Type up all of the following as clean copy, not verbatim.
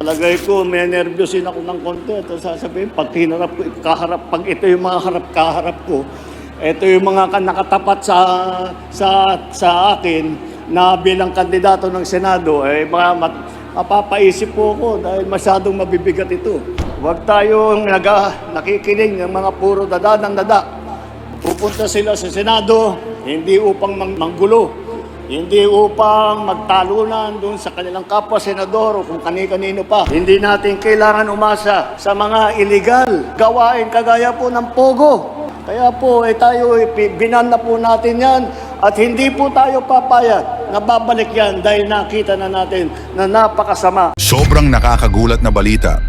Palagay ko, may nervyosin ako ng konti. Ito sasabihin, pag hinarap ko, pag ito yung mga kaharap ko, ito yung mga nakatapat sa akin na bilang kandidato ng Senado, mapapaisip po ako dahil masyadong mabibigat ito. Huwag tayong nakikinig ng mga puro dada ng dada. Pupunta sila sa Senado, hindi upang manggulo, hindi upang magtalunan doon sa kanilang kapwa senador o kung kani-kanino pa. Hindi natin kailangan umasa sa mga illegal gawain kagaya po ng pogo. Kaya po tayo binan na po natin yan at hindi po tayo papayag na babalik yan dahil nakita na natin na napakasama. Sobrang nakakagulat na balita.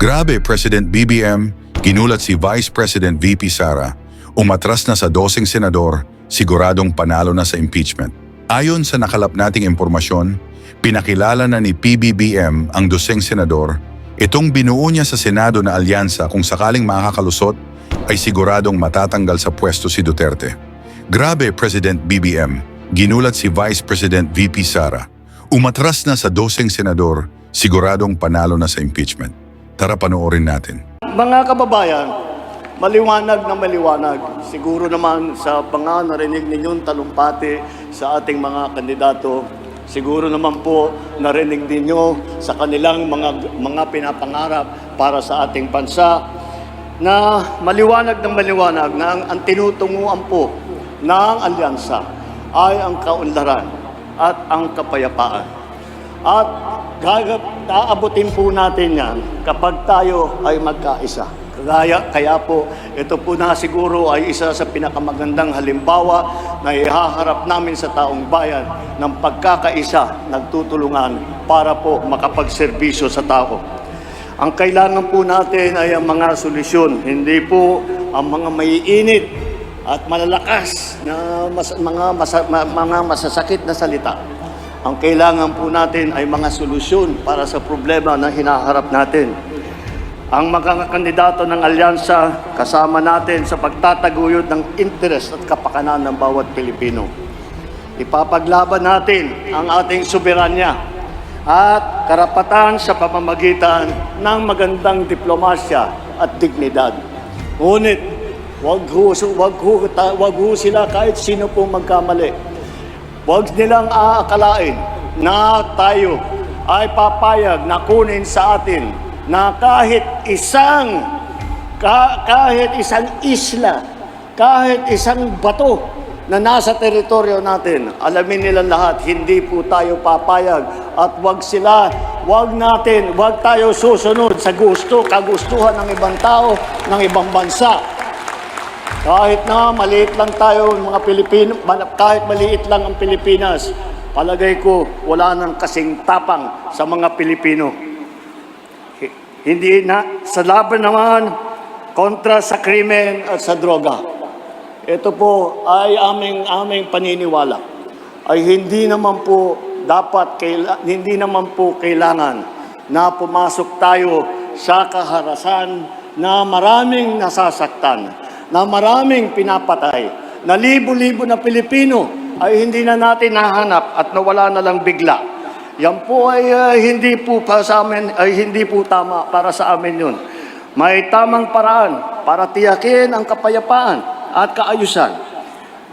Grabe, President BBM, ginulat si Vice President VP Sara, umatras na sa 12 senador, siguradong panalo na sa impeachment. Ayon sa nakalap nating impormasyon, pinakilala na ni PBBM ang 12 senador. Itong binuo niya sa Senado na alyansa kung sakaling makakalusot ay siguradong matatanggal sa pwesto si Duterte. Grabe, President BBM, ginulat si Vice President VP Sara. Umatras na sa 12 senador, siguradong panalo na sa impeachment. Tara panoorin natin. Mga kababayan, maliwanag na maliwanag. Siguro naman sa mga narinig ninyong talumpati sa ating mga kandidato, siguro naman po narinig ninyo sa kanilang mga pinapangarap para sa ating bansa na maliwanag na ang tinutunguan po ng alyansa ay ang kaunlaran at ang kapayapaan. At aabutin po natin yan kapag tayo ay magkaisa. Kaya po, ito po na siguro ay isa sa pinakamagandang halimbawa na ihaharap namin sa taong bayan ng pagkakaisa, nagtutulungan para po makapagserbisyo sa tao. Ang kailangan po natin ay ang mga solusyon, hindi po ang mga maiinit at malalakas na mga masasakit na salita. Ang kailangan po natin ay mga solusyon para sa problema na hinaharap natin. Ang mga kandidato ng alyansa kasama natin sa pagtataguyod ng interes at kapakanan ng bawat Pilipino. Ipapaglaban natin ang ating soberanya at karapatan sa pamamagitan ng magandang diplomasya at dignidad. Ngunit, wag ho sila kahit sino pong magkamali. Huwag nilang aakalain na tayo ay papayag na kunin sa atin na kahit isang isla, kahit isang bato na nasa teritoryo natin. Alamin nila lahat, hindi po tayo papayag at huwag tayo susunod sa kagustuhan ng ibang tao, ng ibang bansa. Kahit na maliit lang tayo, mga Pilipino, kahit maliit lang ang Pilipinas, palagay ko wala nang kasing tapang sa mga Pilipino. Hindi na sa laban naman kontra sa krimen at sa droga. Ito po ay aming paniniwala. Ay hindi naman po kailangan na pumasok tayo sa kaharasan na maraming nasasaktan, na maraming pinapatay, na libo-libo na Pilipino ay hindi na natin nahanap at nawala na lang bigla. Yan po ay hindi po tama para sa amin yun. May tamang paraan para tiyakin ang kapayapaan at kaayusan.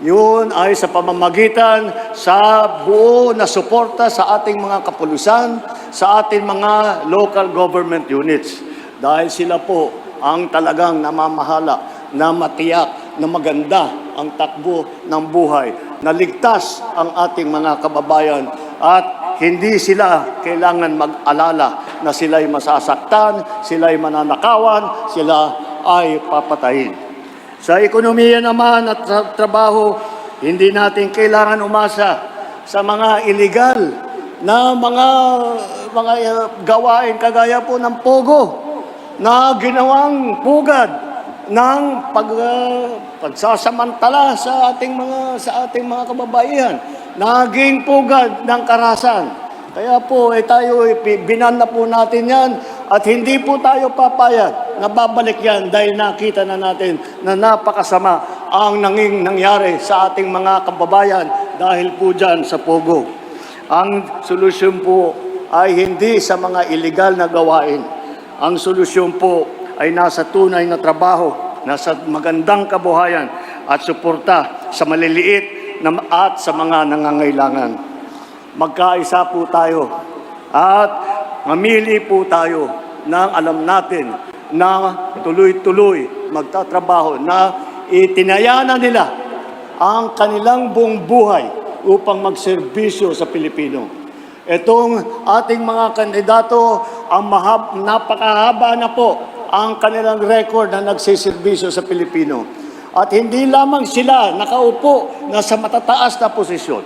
Yun ay sa pamamagitan sa buo na suporta sa ating mga kapulisan, sa ating mga local government units. Dahil sila po ang talagang namamahala na matiyak na maganda ang takbo ng buhay, na ligtas ang ating mga kababayan at hindi sila kailangan mag-alala na sila'y masasaktan, sila'y mananakawan, sila ay papatayin. Sa ekonomiya naman at sa trabaho, hindi natin kailangan umasa sa mga illegal na mga gawain kagaya po ng pogo na ginawang pugad ng pagsasamantala sa ating mga kababaihan, naging pugad ng karahasan. Kaya po tayo binan na po natin yan at hindi po tayo papayag na babalik yan dahil nakita na natin na napakasama ang nangyari sa ating mga kababayan dahil po dyan sa pogo. Ang solusyon po ay hindi sa mga iligal na gawain. Ang solusyon po ay nasa tunay na trabaho, nasa magandang kabuhayan at suporta sa maliliit at sa mga nangangailangan. Magkaisa po tayo at mamili po tayo ng alam natin na tuloy-tuloy magtatrabaho, na itinayanan nila ang kanilang buong buhay upang magserbisyo sa Pilipino. Itong ating mga kandidato, ang napakahaba na po ang kanilang record na nagsiservisyo sa Pilipino. At hindi lamang sila nakaupo na sa matataas na posisyon,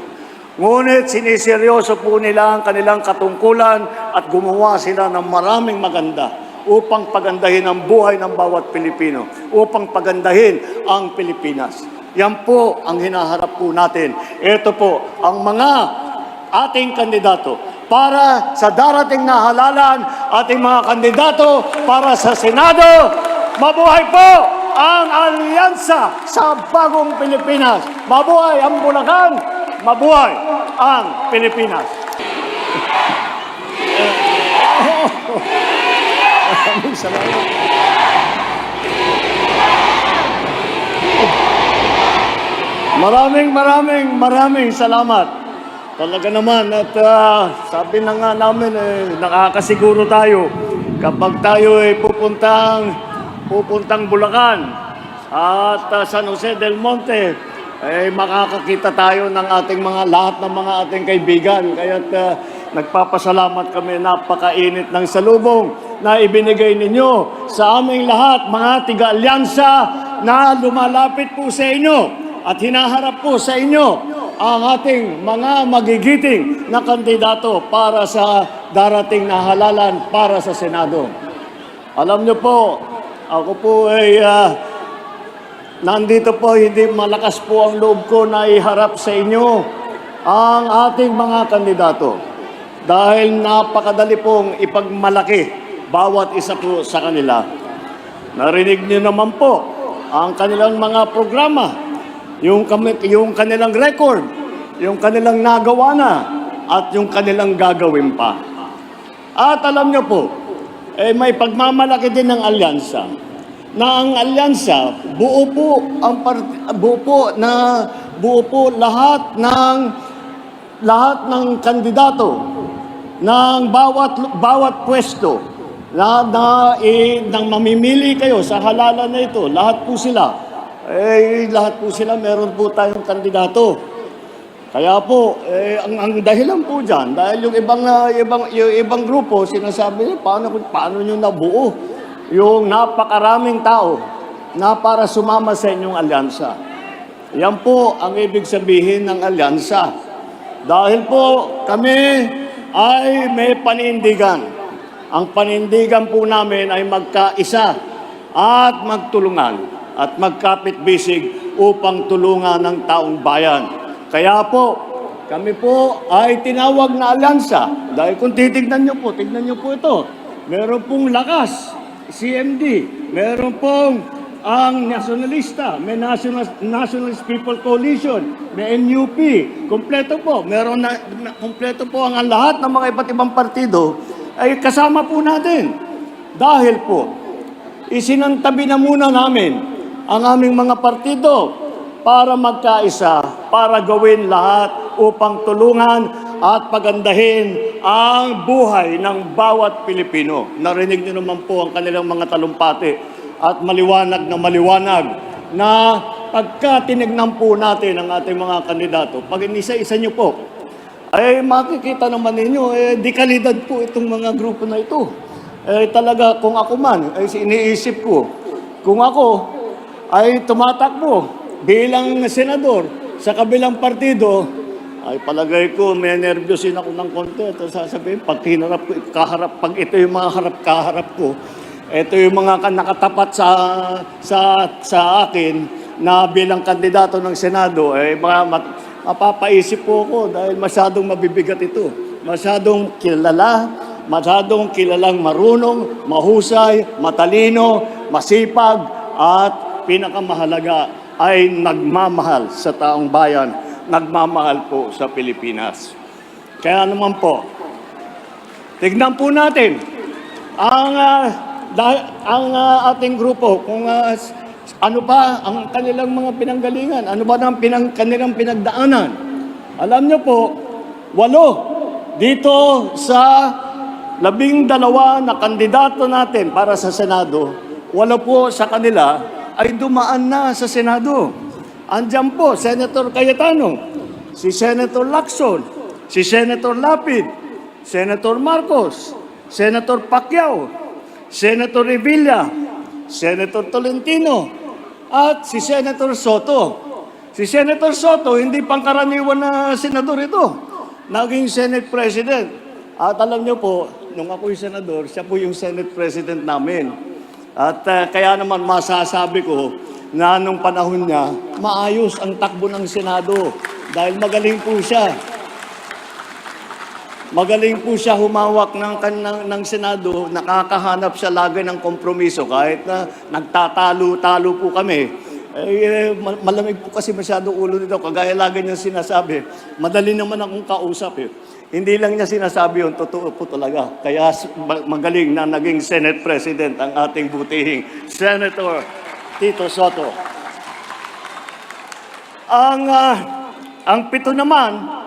ngunit siniseryoso po nila ang kanilang katungkulan at gumawa sila ng maraming maganda upang pagandahin ang buhay ng bawat Pilipino, upang pagandahin ang Pilipinas. Yan po ang hinaharap po natin. Ito po ang mga ating kandidato para sa darating na halalan, ating mga kandidato para sa Senado. Mabuhay po ang alyansa sa bagong Pilipinas. Mabuhay ang Bulacan, mabuhay ang Pilipinas. Maraming salamat. Maraming salamat. Talaga naman at sabi na nga namin, nakakasiguro tayo kapag tayo ay pupuntang Bulacan at San Jose del Monte, makakakita tayo ng ating lahat ng mga ating kaibigan. Kaya't nagpapasalamat kami, napakainit ng salubong na ibinigay ninyo sa aming lahat, mga tiga-alyansa na lumalapit po sa inyo at hinaharap po sa inyo ang ating mga magigiting na kandidato para sa darating na halalan para sa Senado. Alam niyo po, ako po ay nandito po, hindi malakas po ang loob ko na iharap sa inyo ang ating mga kandidato. Dahil napakadali pong ipagmalaki bawat isa po sa kanila. Narinig niyo naman po ang kanilang mga programa, yung kanilang record, yung kanilang nagawa na, at yung kanilang gagawin pa. At alam niyo po, may pagmamalaki din ng alyansa. Na ang alyansa, buo po lahat ng kandidato ng bawat pwesto nang mamimili kayo sa halalan na ito. Lahat po sila meron po tayong kandidato. Kaya po, ang dahilan po dyan, dahil yung ibang grupo, sinasabi niyo, paano nyo nabuo yung napakaraming tao na para sumama sa inyong alyansa. Yan po ang ibig sabihin ng alyansa. Dahil po kami ay may panindigan. Ang panindigan po namin ay magkaisa at magtulungan at magkapit-bisig upang tulungan ng taong bayan. Kaya po, kami po ay tinawag na alyansa. Dahil kung tignan niyo po ito. Meron pong lakas, CMD. Meron pong ang nasyonalista, may Nationalist People Coalition, may NUP. Kompleto po. Kompleto po ang lahat ng mga iba't ibang partido ay kasama po natin. Dahil po, isinantabi na muna namin ang aming mga partido para magkaisa, para gawin lahat upang tulungan at pagandahin ang buhay ng bawat Pilipino. Narinig niyo naman po ang kanilang mga talumpati at maliwanag na pagka tinignan po natin ang ating mga kandidato, pag inisa-isa niyo po, ay makikita naman ninyo, dekalidad po itong mga grupo na ito. Talaga, kung ako man, ay iniisip ko, kung ako ay tumatakbo bilang senador sa kabilang partido, ay palagay ko, may nervyosin ako ng konti. Ito sasabihin, pag ito yung mga kaharap ko, ito yung mga nakatapat sa akin na bilang kandidato ng Senado, mapapaisip po ako dahil masyadong mabibigat ito. Masyadong kilalang marunong, mahusay, matalino, masipag, at pinakamahalaga ay nagmamahal sa taong bayan, nagmamahal po sa Pilipinas. Kaya naman po, tignan po natin ang ating grupo kung ano pa ang kanilang mga pinanggalingan, ano ba ang kanilang pinagdaanan. Alam niyo po, 8 dito sa 12 na kandidato natin para sa Senado, 8 po sa kanila ay dumaan na sa Senado. Andiyan po, Senator Cayetano, si Senator Lacson, si Senator Lapid, Senator Marcos, Senator Pacquiao, Senator Revilla, Senator Tolentino, at si Senator Soto. Si Senator Soto, hindi pangkaraniwan na senador ito. Naging Senate President. At alam niyo po, nung ako'y senador, siya po yung Senate President namin. At kaya naman masasabi ko na nung panahon niya, maayos ang takbo ng Senado. Dahil magaling po siya. Magaling po siya humawak ng Senado, nakakahanap siya lagi ng kompromiso kahit na nagtatalo-talo po kami. Malamig po kasi masyado ulo nito, kagaya lagi niyang sinasabi, madali naman akong kausap eh. Hindi lang niya sinasabi yun, totoo po talaga. Kaya magaling na naging Senate President ang ating butihing Senator Tito Soto. Ang 7 naman,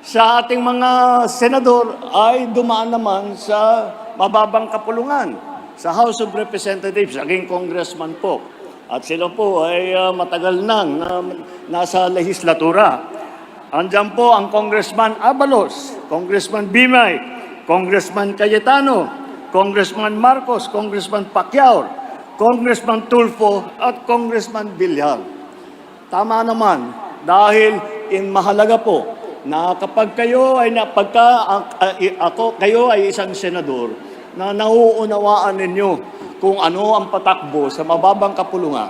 sa ating mga senador ay dumaan naman sa mababang kapulungan sa House of Representatives, naging congressman po. At sila po ay matagal nang nasa lehislatura. Andiyan po ang Congressman Abalos, Congressman Bimay, Congressman Cayetano, Congressman Marcos, Congressman Pacquiao, Congressman Tulfo at Congressman Villar. Tama naman dahil mahalaga po na kapag kayo ay kayo ay isang senador na nauunawaan ninyo kung ano ang patakbo sa mababang kapulungan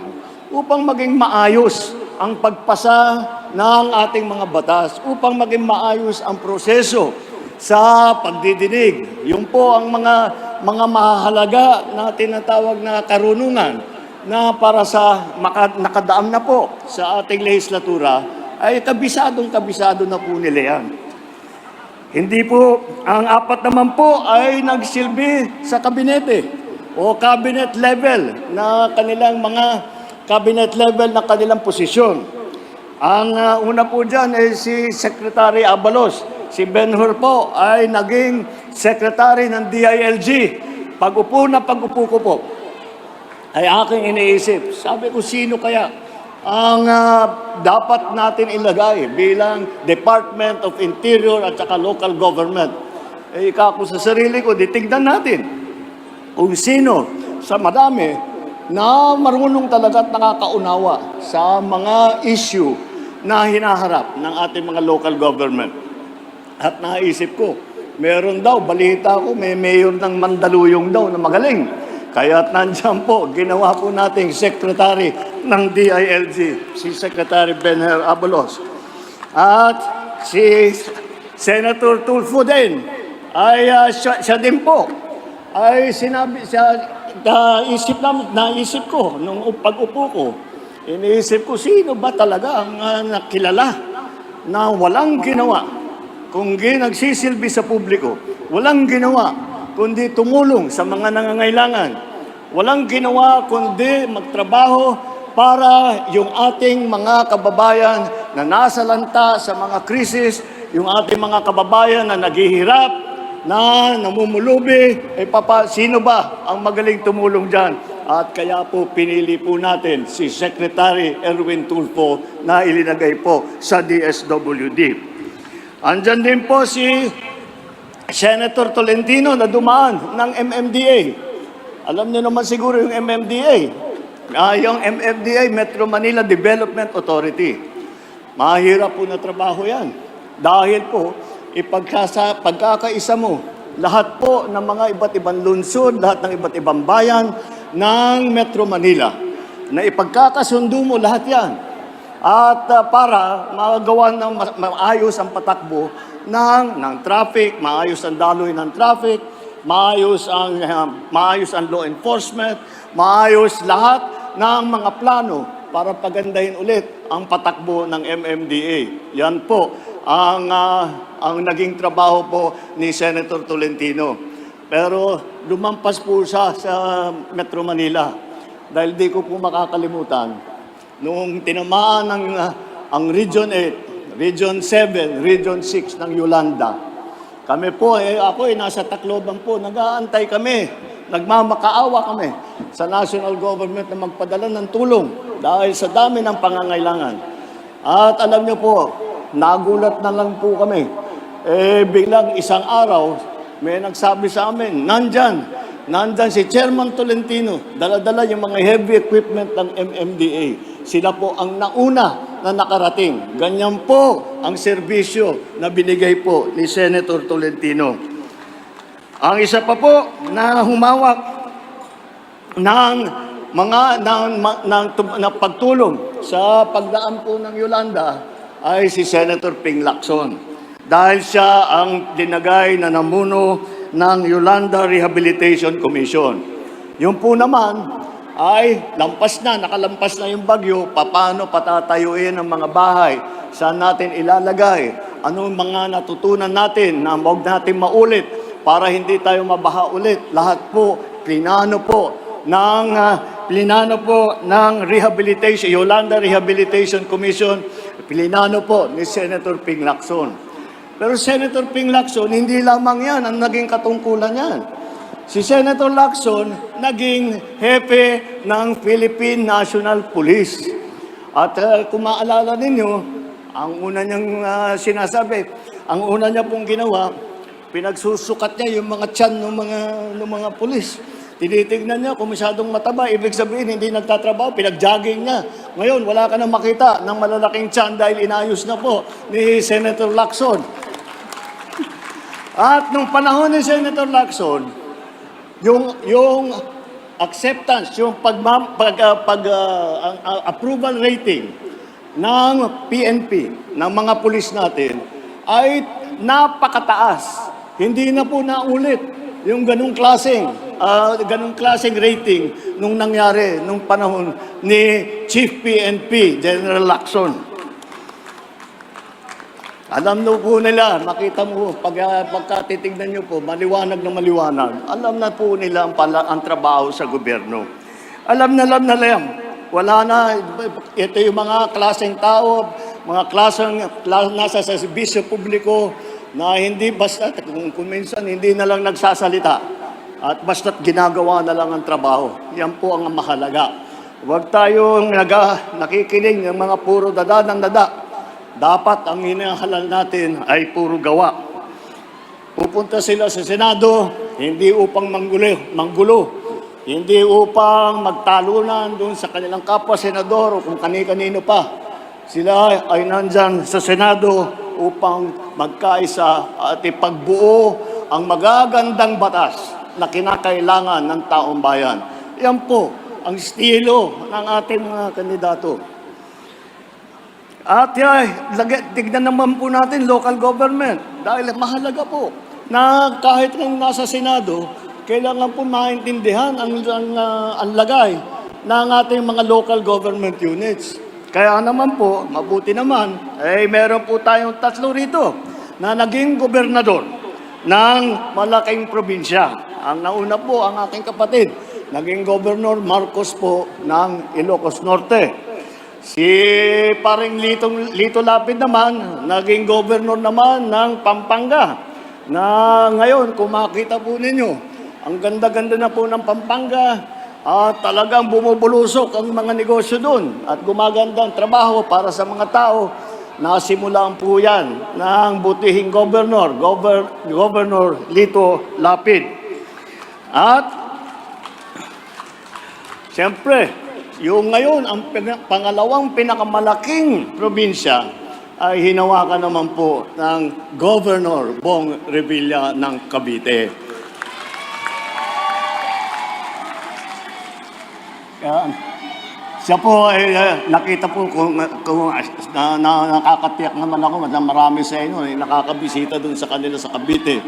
upang maging maayos ang pagpasa ng ating mga batas, upang maging maayos ang proseso sa pagdidinig. Yun po ang mga mahalaga na tinatawag na karunungan na para sa nakadaam na po sa ating lehislatura ay kabisado na po nila yan. Hindi po, ang 4 naman po ay nagsilbi sa kabinete o cabinet level na kanilang mga cabinet level na kanilang posisyon. Ang una po dyan ay si Secretary Abalos. Si Benhur po ay naging Secretary ng DILG. Pag-upo ko po, ay aking iniisip. Sabi ko, sino kaya ang dapat natin ilagay bilang Department of Interior at saka local government? Ika ko sa sarili ko, tignan natin kung sino sa madami na marunong talaga at nakakaunawa sa mga issue na hinaharap ng ating mga local government. At naisip ko, meron daw, balita ko, may mayor ng Mandaluyong daw na magaling. Kaya't nandiyan po, ginawa po nating secretary ng DILG, si Secretary Benher Abalos. At si Senator Tulfo din, ay siya din po, ay sinabi, naisip ko, nung pag-upo ko, iniisip ko, sino ba talaga ang nakilala na walang ginawa, kung nagsisilbi sa publiko, walang ginawa, kundi tumulong sa mga nangangailangan. Walang ginawa kundi magtrabaho para yung ating mga kababayan na nasa lanta sa mga krisis, yung ating mga kababayan na naghihirap, na namumulubi, sino ba ang magaling tumulong dyan? At kaya po pinili po natin si Secretary Erwin Tulfo na ilinagay po sa DSWD. Andyan din po si Senator Tolentino na dumaan ng MMDA. Alam niyo naman siguro yung MMDA. Yung MMDA, Metro Manila Development Authority. Mahirap po na trabaho yan. Dahil po, pagkakaisa mo, lahat po ng mga iba't ibang lungsod, lahat ng iba't ibang bayan ng Metro Manila, na ipagkakasundo mo lahat yan. At para magawa ng maayos ang patakbo ng traffic, maayos ang daloy ng traffic, maayos ang law enforcement, maayos lahat ng mga plano para pagandahin ulit ang patakbo ng MMDA. Yan po ang ang naging trabaho po ni Senator Tolentino. Pero lumampas po siya sa Metro Manila dahil di ko po makakalimutan noong tinamaan ang Region 8, Region 7, Region 6 ng Yolanda. Kami po, ako nasa Tacloban po, nag-aantay kami, nagmamakaawa kami sa national government na magpadala ng tulong dahil sa dami ng pangangailangan. At alam niyo po, nagulat na lang po kami. Biglang isang araw, may nagsabi sa amin, nandyan si Chairman Tolentino, dala-dala yung mga heavy equipment ng MMDA. Sila po ang nauna na nakarating. Ganyan po ang serbisyo na binigay po ni Senator Tolentino. Ang isa pa po na humawak ng pagtulong sa pagdaan po ng Yolanda ay si Senator Ping Lacson. Dahil siya ang dinagay na namuno ng Yolanda Rehabilitation Commission. Yung po naman ay nakalampas na yung bagyo, paano patatayuin ang mga bahay, saan natin ilalagay, anong mga natutunan natin na huwag natin maulit para hindi tayo mabaha ulit. Lahat po, plinano po ng rehabilitation, Yolanda Rehabilitation Commission, plinano po ni Senator Ping Lacson. Pero Senator Ping Lacson, hindi lamang yan ang naging katungkulan niyan. Si Senator Lacson, naging hepe ng Philippine National Police. At kung maalala ninyo, ang una niyang sinasabi, ang una niya pong ginawa, pinagsusukat niya yung mga tiyan ng mga pulis. Tinitignan niya kung masyadong mataba, ibig sabihin hindi nagtatrabaho, pinag-jogging niya. Ngayon, wala ka na makita ng malalaking tiyan dahil inayos na po ni Senator Lacson. At nung panahon ni Senator Lacson, yung acceptance, yung approval rating ng PNP, ng mga pulis natin, ay napakataas. Hindi na po naulit yung ganung klaseng rating nung nangyari nung panahon ni Chief PNP, General Lacson. Alam na po nila, makita mo, pagkatitignan nyo po, maliwanag na maliwanag. Alam na po nila ang trabaho sa gobyerno. Alam na yan. Wala na, ito yung mga klaseng tao, mga klaseng nasa sa serbisyo publiko na hindi basta, kung minsan hindi na lang nagsasalita at basta't ginagawa na lang ang trabaho. Yan po ang mahalaga. Huwag tayong nakikinig ng mga puro dada ng dada. Dapat ang hinahalal natin ay puro gawa. Pupunta sila sa Senado, hindi upang manggulo, hindi upang magtalunan doon sa kanilang kapwa senador o kung kani-kanino pa. Sila ay nandyan sa Senado upang magkaisa at ipagbuo ang magagandang batas na kinakailangan ng taong bayan. Yan po ang estilo ng ating mga kandidato. At tignan naman po natin local government dahil mahalaga po na kahit nang nasa Senado, kailangan po maintindihan ang lagay ng ating mga local government units. Kaya naman po, mabuti naman, meron po tayong tatlo rito na naging gobernador ng malaking probinsya. Ang nauna po, ang aking kapatid, naging Governor Marcos po ng Ilocos Norte. Si paring Lito Lapid naman, naging governor naman ng Pampanga. Na ngayon, kung makita po ninyo, ang ganda-ganda na po ng Pampanga at talagang bumubulusok ang mga negosyo doon at gumaganda ang trabaho para sa mga tao. Nasimulaan po yan ng butihing Governor Lito Lapid. At siyempre, yung ngayon, ang pangalawang pinakamalaking probinsya ay hinawakan naman po ng Governor Bong Revilla ng Cavite. Siya po ay nakita po kung nakakatiyak naman ako na marami sa inyo nakakabisita doon sa kanila sa Cavite.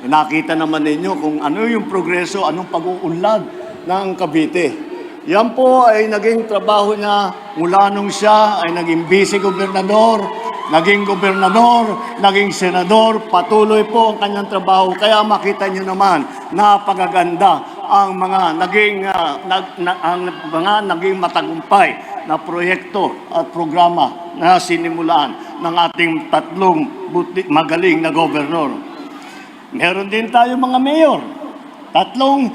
Nakita naman ninyo kung ano yung progreso, anong pag-uunlad ng Cavite. Yan po ay naging trabaho niya mula nung siya ay naging vice-gobernador naging gobernador, naging senador, patuloy po ang kanyang trabaho. Kaya makita nyo naman, napakaganda ang mga naging matagumpay na proyekto at programa na sinimulaan ng ating tatlong magaling na gobernador. Meron din tayo mga mayor. Tatlong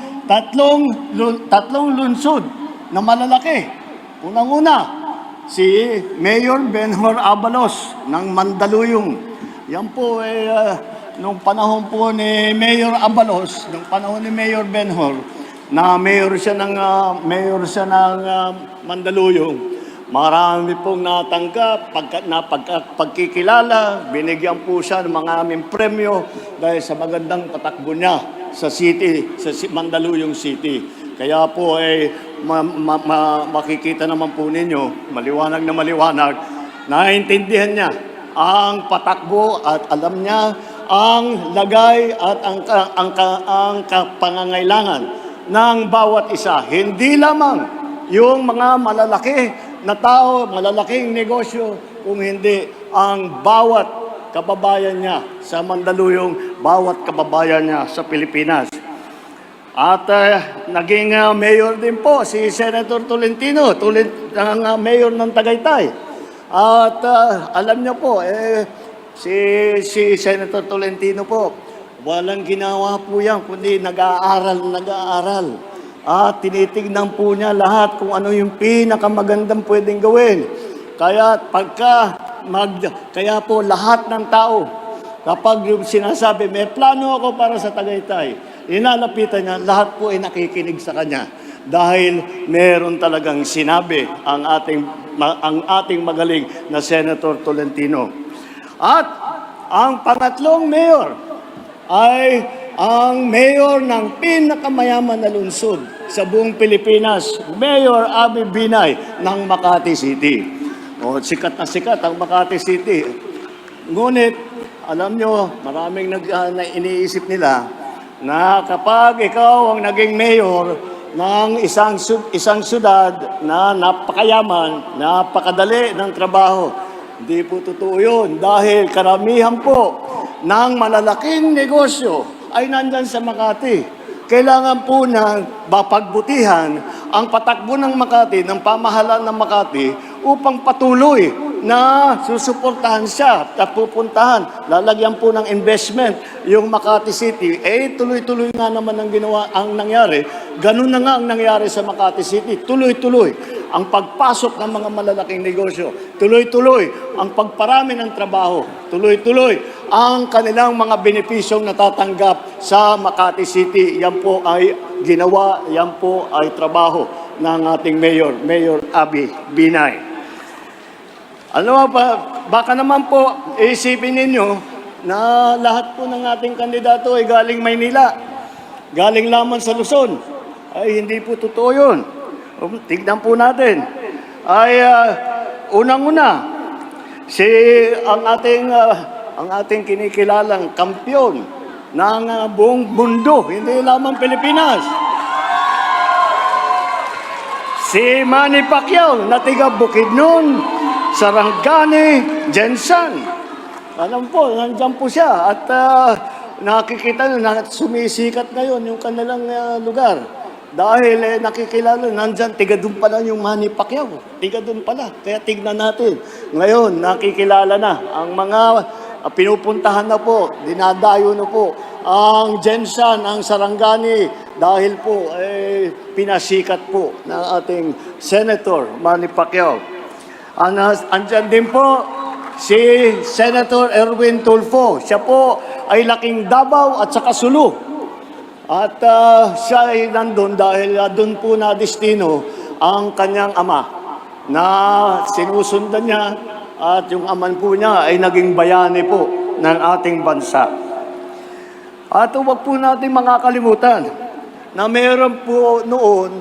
lungsod na malalaki. Unang-una, si Mayor Benhur Abalos ng Mandaluyong. Yan po nung panahon po ni Mayor Abalos, nung panahon ni Mayor Benhur, na mayor siya ng Mandaluyong. Marami pong natanggap, pagkikilala, binigyan po siya ng mga aming premyo dahil sa magandang patakbo niya sa city, sa Mandaluyong City. Kaya po makikita naman po ninyo, maliwanag na maliwanag, naiintindihan niya ang patakbo at alam niya ang lagay at ang pangangailangan ng bawat isa. Hindi lamang yung mga malalaki na tao, malalaking negosyo, kung hindi ang bawat kababayan niya sa Mandaluyong, bawat kababayan niya sa Pilipinas. At naging mayor din po si Senator Tolentino, ang mayor ng Tagaytay. At alam niyo po, si Senator Tolentino po, walang ginawa po yan, kundi nag-aaral. At tinitignan po niya lahat kung ano yung pinakamagandang pwedeng gawin. Kaya kaya po lahat ng tao, kapag yung sinasabi, may plano ako para sa Tagaytay, inalapitan niya, lahat po ay nakikinig sa kanya. Dahil meron talagang sinabi ang ating magaling na Senator Tolentino. At ang pangatlong mayor ay ang mayor ng pinakamayaman na lungsod sa buong Pilipinas, Mayor Abby Binay ng Makati City. Sikat na sikat ang Makati City. Ngunit, alam nyo, maraming iniisip nila na kapag ikaw ang naging mayor ng isang syudad na napakayaman, napakadali ng trabaho, hindi po totoo yun dahil karamihan po ng malalaking negosyo ay nandyan sa Makati. Kailangan po na pagbutihan ang patakbo ng Makati, ng pamahalaan ng Makati, upang patuloy na susuportahan siya at pupuntahan. Lalagyan po ng investment yung Makati City. Tuloy-tuloy nga naman ang nangyari. Ganun na nga ang nangyari sa Makati City. Tuloy-tuloy ang pagpasok ng mga malalaking negosyo. Tuloy-tuloy ang pagparami ng trabaho. Tuloy-tuloy ang kanilang mga benepisyong natatanggap sa Makati City. Yan po ay ginawa, yan po ay trabaho ng ating Mayor Abby Binay. Alam mo pa, baka naman po isipin ninyo na lahat po ng ating kandidato ay galing Maynila, galing lamang sa Luzon. Ay hindi po totoo yun. Tignan po natin. Unang-una, ang ating kinikilalang kampyon ng buong mundo, hindi lamang Pilipinas. Si Manny Pacquiao, na tiga Bukidnon, Sarangani, Jensen. Alam po, nandyan po siya. At nakikita na sumisikat ngayon yung kanilang lugar. Dahil nakikilala, nandyan, tiga doon pala yung Manny Pacquiao. Tiga doon pala. Kaya tignan natin. Ngayon, nakikilala na. Ang mga pinupuntahan na po, dinadayo na po. Ang Jensen, ang Sarangani, dahil po, pinasikat po ng ating Senator Manny Pacquiao. Andyan din po si Senator Erwin Tulfo. Siya po ay laking Davao at saka Sulu. At siya ay nandun dahil doon po na destino ang kanyang ama na sinusundan niya at yung aman po niya ay naging bayani po ng ating bansa. At huwag po natin makakalimutan na meron po noon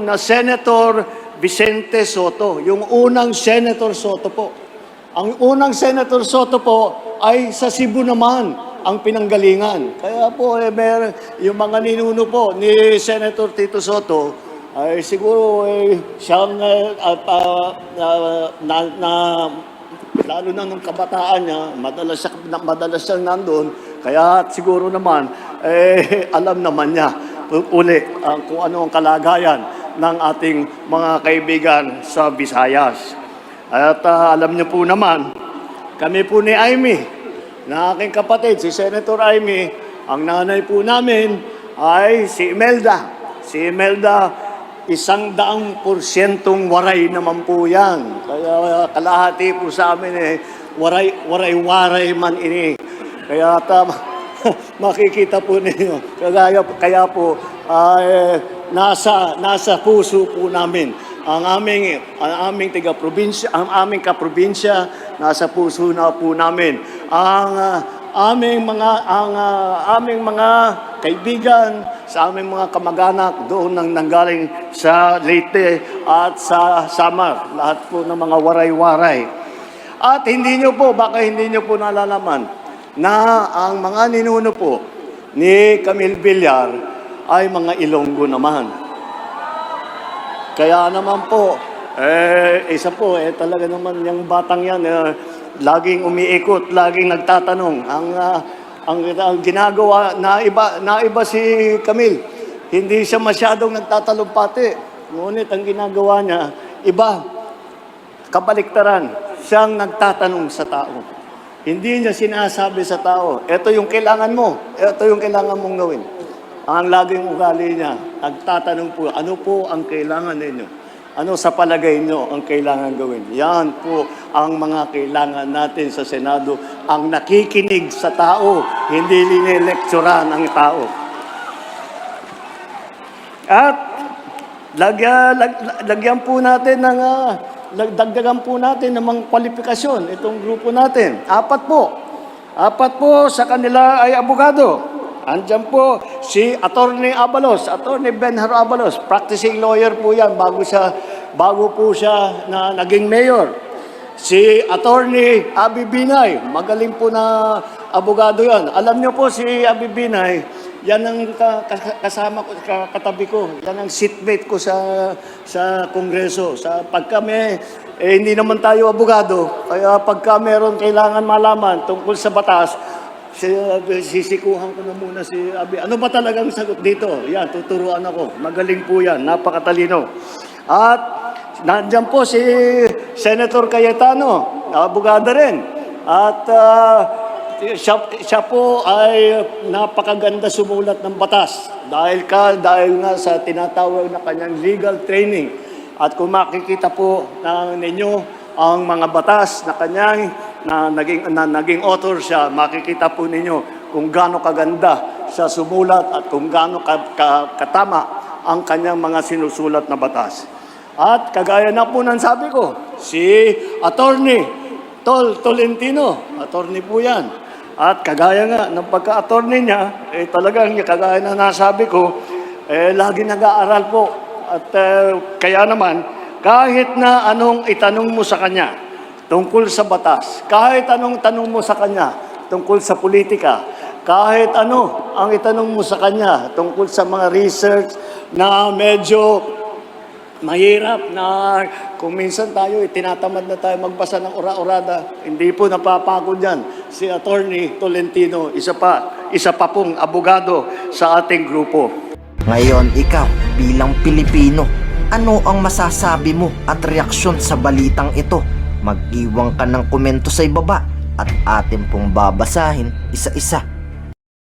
na Senator Vicente Soto, yung unang Senator Soto po. Ang unang Senator Soto po ay sa Cebu naman ang pinanggalingan. Kaya po, yung mga ninuno po ni Senator Tito Soto ay siguro siyang lalo na nung kabataan niya, madalas siyang nandun, kaya siguro naman, alam naman niya uli kung ano ang kalagayan ng ating mga kaibigan sa Visayas. At alam niyo po naman, kami po ni Amy, na aking kapatid, si Senator Amy, ang nanay po namin ay si Imelda. Si Imelda, 100% waray naman po yan. Kaya kalahati po sa amin waray-waray man ini. Kaya makikita po ninyo. Kaya po, nasa puso po namin ang aming taga-probinsya, ang aming kaprobinsya, nasa puso na po namin. Ang aming mga kaibigan, sa aming mga kamag-anak doon nang nanggaling sa Leyte at sa Samar. Lahat po ng mga waray-waray. At baka hindi nyo po nalalaman na ang mga ninuno po ni Camille Villar ay mga Ilonggo naman. Kaya naman po, isa po, talaga naman yung batang yan, laging umiikot, laging nagtatanong. Ang ginagawa, naiba si Camille. Hindi siya masyadong nagtatalumpati. Ngunit ang ginagawa niya, iba, kabaliktaran. Siyang nagtatanong sa tao. Hindi niya sinasabi sa tao, ito yung kailangan mo, ito yung kailangan mong gawin. Ang laging ugali niya, nagtatanong po, ano po ang kailangan ninyo? Ano sa palagay nyo ang kailangan gawin? Yan po ang mga kailangan natin sa Senado, ang nakikinig sa tao, hindi linelekturan ang tao. At dagdagan po natin ng mga kwalifikasyon itong grupo natin. 4 po. 4 po sa kanila ay abogado. Andiyan po si Attorney Abalos, Attorney Benhar Abalos, practicing lawyer po yan bago po siya na naging mayor. Si Attorney Abi Binay, magaling po na abogado yan. Alam niyo po si Abi Binay, yan ang kasama ko, katabi ko, yan ang seatmate ko sa Kongreso. Pag kami, hindi naman tayo abogado, kaya pagka meron kailangan malaman tungkol sa batas, sisikuhan ko na muna si Abi. Ano ba talagang sagot dito? Yan, tuturuan ako. Magaling po yan. Napakatalino. At nandiyan po si Senator Cayetano, abogado rin. At siya po ay napakaganda sumulat ng batas. Dahil nga sa tinatawag na kanyang legal training. At kung makikita po ninyo ang mga batas na kanyang na naging author siya, makikita po ninyo kung gaano kaganda siya sumulat at kung gaano katama ang kanyang mga sinusulat na batas. At kagaya na po ng sabi ko, si Attorney Tolentino, attorney po yan. At kagaya nga ng pagka-attorney niya, talagang kagaya na nasabi ko, lagi nag-aaral po. At kaya naman, kahit na anong itanong mo sa kanya, tungkol sa batas, kahit anong tanong mo sa kanya tungkol sa politika, kahit ano ang itanong mo sa kanya tungkol sa mga research na medyo mahirap na kung minsan tayo, tinatamad na tayo magbasa ng ora-orada, hindi po napapagod yan. Si Attorney Tolentino, isa pa pong abogado sa ating grupo. Ngayon, ikaw bilang Pilipino, ano ang masasabi mo at reaksyon sa balitang ito? Mag-iwan ka ng komento sa ibaba at atin pong babasahin isa-isa.